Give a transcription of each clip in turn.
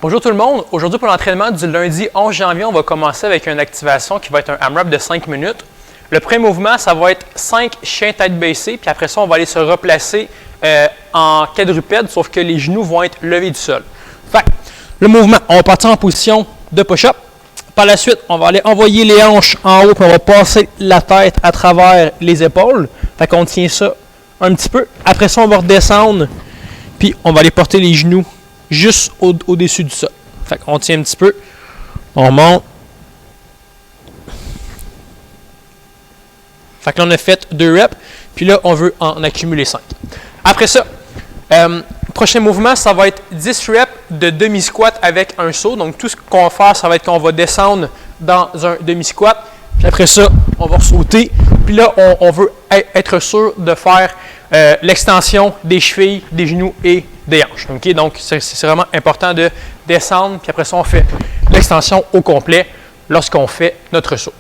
Bonjour tout le monde. Aujourd'hui, pour l'entraînement du lundi 11 janvier, on va commencer avec une activation qui va être un AMRAP de 5 minutes. Le premier mouvement, ça va être 5 chiens tête baissée, puis après ça, on va aller se replacer en quadrupède, sauf que les genoux vont être levés du sol. Fait le mouvement, on va partir en position de push-up. Par la suite, on va aller envoyer les hanches en haut, puis on va passer la tête à travers les épaules. Fait qu'on tient ça un petit peu. Après ça, on va redescendre, puis on va aller porter les genoux juste au-dessus du sol. Fait qu'on tient un petit peu, on monte. Fait que là, on a fait 2 reps, puis là, on veut en accumuler 5. Après ça, prochain mouvement, ça va être 10 reps de demi-squat avec un saut. Donc, tout ce qu'on va faire, ça va être qu'on va descendre dans un demi-squat. Puis après ça, on va sauter. Puis là, on veut être sûr de faire l'extension des chevilles, des genoux et des hanches. Okay? Donc, c'est vraiment important de descendre. Puis après ça, on fait l'extension au complet lorsqu'on fait notre saut.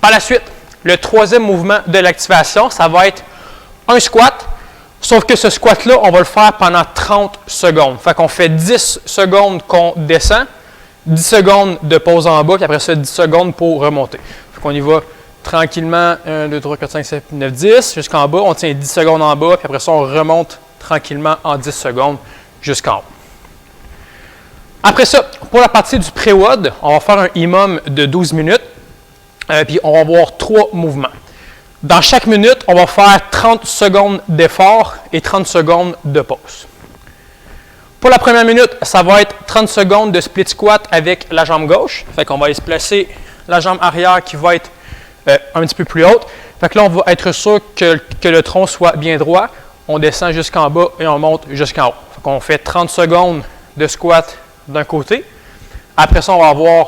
Par la suite, le troisième mouvement de l'activation, ça va être un squat. Sauf que ce squat-là, on va le faire pendant 30 secondes. Fait qu'on fait 10 secondes qu'on descend, 10 secondes de pause en bas, puis après ça, 10 secondes pour remonter. Fait qu'on y va tranquillement, 1, 2, 3, 4, 5, 7, 9, 10, jusqu'en bas. On tient 10 secondes en bas, puis après ça, on remonte tranquillement en 10 secondes jusqu'en haut. Après ça, pour la partie du pré-WOD, on va faire un EMOM de 12 minutes, puis on va avoir 3 mouvements. Dans chaque minute, on va faire 30 secondes d'effort et 30 secondes de pause. Pour la première minute, ça va être 30 secondes de split squat avec la jambe gauche. Fait qu'on va aller se placer la jambe arrière qui va être un petit peu plus haute. Fait que là, on va être sûr que le tronc soit bien droit. On descend jusqu'en bas et on monte jusqu'en haut. Fait qu'on fait 30 secondes de squat d'un côté. Après ça, on va avoir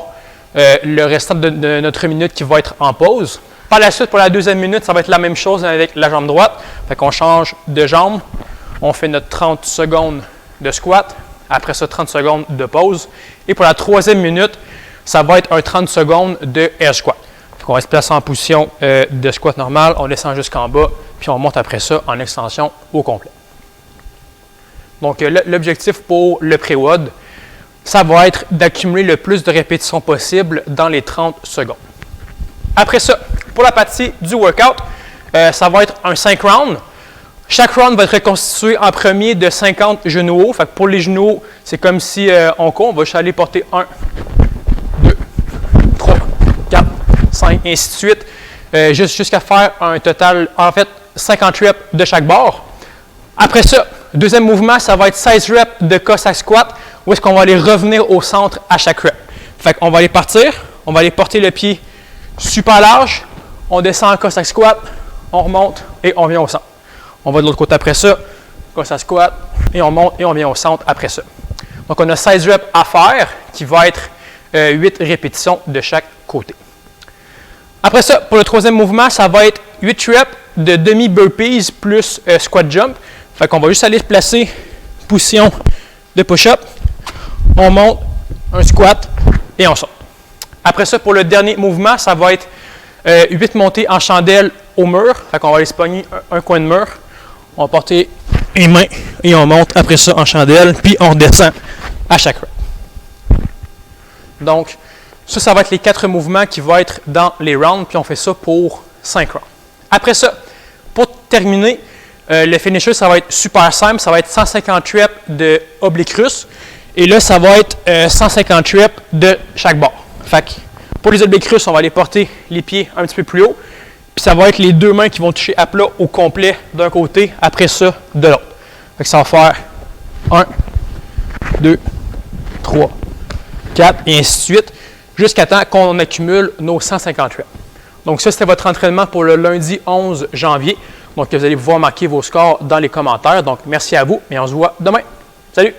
le restant de notre minute qui va être en pause. Par la suite, pour la deuxième minute, ça va être la même chose avec la jambe droite. Fait qu'on change de jambe. On fait notre 30 secondes de squat. Après ça, 30 secondes de pause. Et pour la troisième minute, ça va être un 30 secondes de air squat. Fait qu'on va se placer en position de squat normal. On descend jusqu'en bas. Puis on monte après ça en extension au complet. Donc, l'objectif pour le pré-WOD, ça va être d'accumuler le plus de répétitions possible dans les 30 secondes. Après ça, pour la partie du workout, ça va être un 5 rounds. Chaque round va être constitué en premier de 50 genoux hauts. Fait que pour les genoux hauts, c'est comme si on court. On va juste aller porter 1, 2, 3, 4, 5, et ainsi de suite. Jusqu'à faire un total, en fait, 50 reps de chaque bord. Après ça, deuxième mouvement, ça va être 16 reps de Cossack squat, où est-ce qu'on va aller revenir au centre à chaque rep. Fait qu'on va aller partir, on va aller porter le pied super large, on descend en Cossack squat, on remonte et on vient au centre. On va de l'autre côté après ça, Cossack squat, et on monte et on vient au centre après ça. Donc on a 16 reps à faire, qui va être 8 répétitions de chaque côté. Après ça, pour le troisième mouvement, ça va être 8 reps de demi-burpees plus squat jump. Fait qu'on va juste aller se placer, position de push-up, on monte, un squat et on saute. Après ça, pour le dernier mouvement, ça va être 8 montées en chandelle au mur. Fait qu'on va aller se pogner un coin de mur. On va porter les mains et on monte après ça en chandelle, puis on redescend à chaque rep. Donc, ça va être les 4 mouvements qui vont être dans les rounds, puis on fait ça pour 5 rounds. Après ça, pour terminer, le finisher, ça va être super simple. Ça va être 150 reps de oblique russe. Et là, ça va être 150 reps de chaque bord. Fait que pour les obliques russes, on va aller porter les pieds un petit peu plus haut. Puis ça va être les deux mains qui vont toucher à plat au complet d'un côté, après ça de l'autre. Fait que ça va faire 1, 2, 3, 4 et ainsi de suite, jusqu'à temps qu'on accumule nos 150 reps. Donc ça, c'était votre entraînement pour le lundi 11 janvier. Donc vous allez pouvoir marquer vos scores dans les commentaires. Donc merci à vous et on se voit demain. Salut!